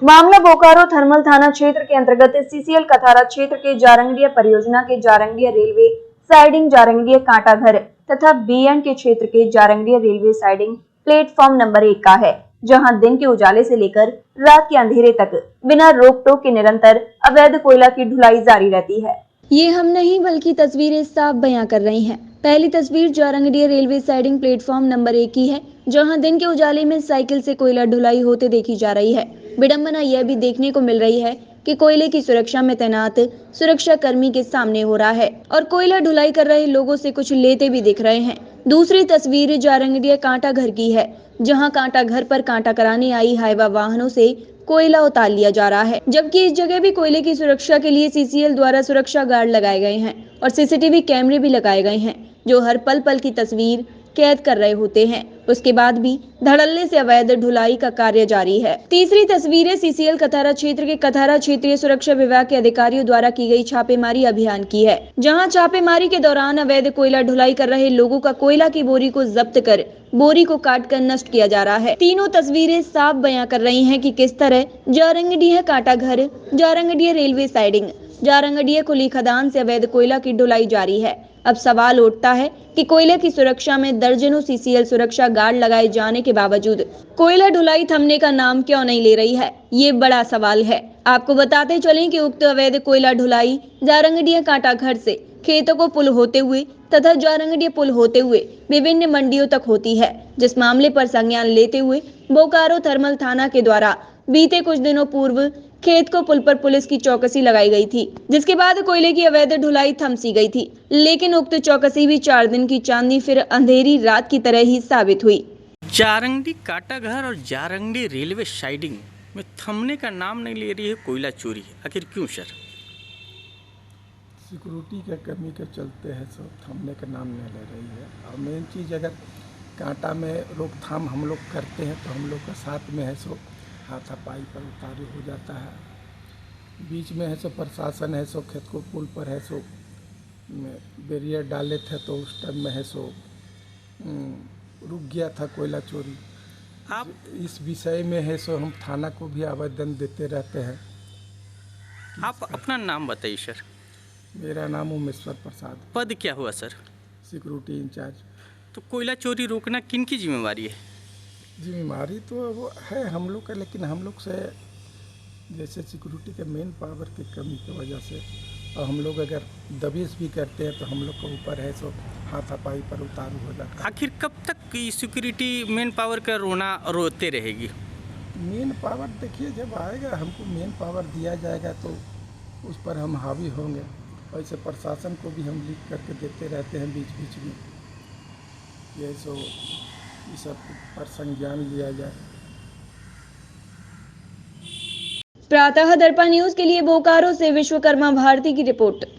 मामला बोकारो थर्मल थाना क्षेत्र के अंतर्गत सीसीएल कथारा क्षेत्र के जारंगड़िया परियोजना के जारंगड़िया रेलवे साइडिंग जारंगड़िया कांटा घर तथा बीएंड के क्षेत्र के जारंगड़िया रेलवे साइडिंग प्लेटफॉर्म नंबर 1 का है, जहां दिन के उजाले से लेकर रात के अंधेरे तक बिना रोक टोक के निरंतर अवैध कोयला की ढुलाई जारी रहती है। ये हम नहीं बल्कि तस्वीरें साफ बयां कर रही हैं। पहली तस्वीर जारंगड़िया रेलवे साइडिंग प्लेटफॉर्म नंबर 1 की है, जहां दिन के उजाले में साइकिल से कोयला ढुलाई होते देखी जा रही है। विडंबना यह भी देखने को मिल रही है कि कोयले की सुरक्षा में तैनात सुरक्षा कर्मी के सामने हो रहा है और कोयला ढुलाई कर रहे लोगों से कुछ लेते भी दिख रहे हैं। दूसरी तस्वीर जारंगड़िया कांटा घर की है, जहां कांटा घर पर कांटा कराने आई हाईवा वाहनों से कोयला उतार लिया जा रहा है, जबकि इस जगह भी कोयले की सुरक्षा के लिए सीसीएल द्वारा सुरक्षा गार्ड लगाए गए हैं और सीसीटीवी कैमरे भी लगाए गए हैं, जो हर पल पल की तस्वीर कैद कर रहे होते हैं। उसके बाद भी धड़ल्ले से अवैध ढुलाई का कार्य जारी है। तीसरी तस्वीरें सीसीएल कथारा क्षेत्र के कथारा क्षेत्रीय सुरक्षा विभाग के अधिकारियों द्वारा की गई छापेमारी अभियान की है, जहां छापेमारी के दौरान अवैध कोयला ढुलाई कर रहे लोगों का कोयला की बोरी को जब्त कर बोरी को काटकर नष्ट किया जा रहा है। तीनों तस्वीरें साफ बयां कर रही हैं कि किस तरह जारंगड़िया कांटा घर, जारंगड़िया रेलवे साइडिंग, जारंगड़िया कुली खदान से अवैध कोयला की ढुलाई जारी है। अब सवाल उठता है कि कोयले की सुरक्षा में दर्जनों सीसीएल सुरक्षा गार्ड लगाए जाने के बावजूद कोयला ढुलाई थमने का नाम क्यों नहीं ले रही है, ये बड़ा सवाल है। आपको बताते चलें कि उक्त अवैध कोयला ढुलाई जारंगड़िया कांटा घर से खेतों को पुल होते हुए तथा जारंगड़िया पुल होते हुए विभिन्न मंडियों तक होती है, जिस मामले पर संज्ञान लेते हुए बोकारो थर्मल थाना के द्वारा बीते कुछ दिनों पूर्व खेत को पुल पर पुलिस की चौकसी लगाई गई थी, जिसके बाद कोयले की अवैध ढुलाई थम सी गई थी। लेकिन उक्त चौकसी भी 4 दिन की चांदनी फिर अंधेरी रात की तरह ही साबित हुई। जारंगड़ी कांटा घर और जारंगड़ी रेलवे साइडिंग में थमने का नाम नहीं ले रही है कोयला चोरी, आखिर क्यों सर? सिक्योरिटी के कमी के चलते है सो थमने का नाम नहीं ले रही है। और मेन चीज़ अगर कांटा में रोकथाम हम लोग करते हैं तो हम लोग का साथ में है सो हाथापाई पर उतारू हो जाता है, बीच में है सो प्रशासन है सो खेत को पुल पर है सो बैरियर डाले थे तो उस टाइम में है सो रुक गया था कोयला चोरी। आप इस विषय में है सो हम थाना को भी आवेदन देते रहते हैं। आप अपना नाम बताइए सर। मेरा नाम उमेश्वर प्रसाद। पद क्या हुआ सर? Security in charge. तो कोयला चोरी रोकना किन की जिम्मेवारी है? जिम्मेवारी तो वो है हम लोग का, लेकिन हम लोग से जैसे सिक्योरिटी के मेन पावर की कमी की वजह से और हम लोग अगर दबिश भी करते हैं तो हम लोग के ऊपर है सो हाथापाई पर उतारू हो जाता है। आखिर कब तक सिक्योरिटी मेन पावर का रोना रोते रहेगी? मेन पावर देखिए जब आएगा हमको मेन पावर दिया जाएगा तो उस पर हम हावी होंगे। वैसे प्रशासन को भी हम लिख करके देते रहते हैं बीच बीच में, ये सो ये सब पर संज्ञान लिया जाए। प्रातः दर्पण न्यूज के लिए बोकारो से विश्वकर्मा भारती की रिपोर्ट।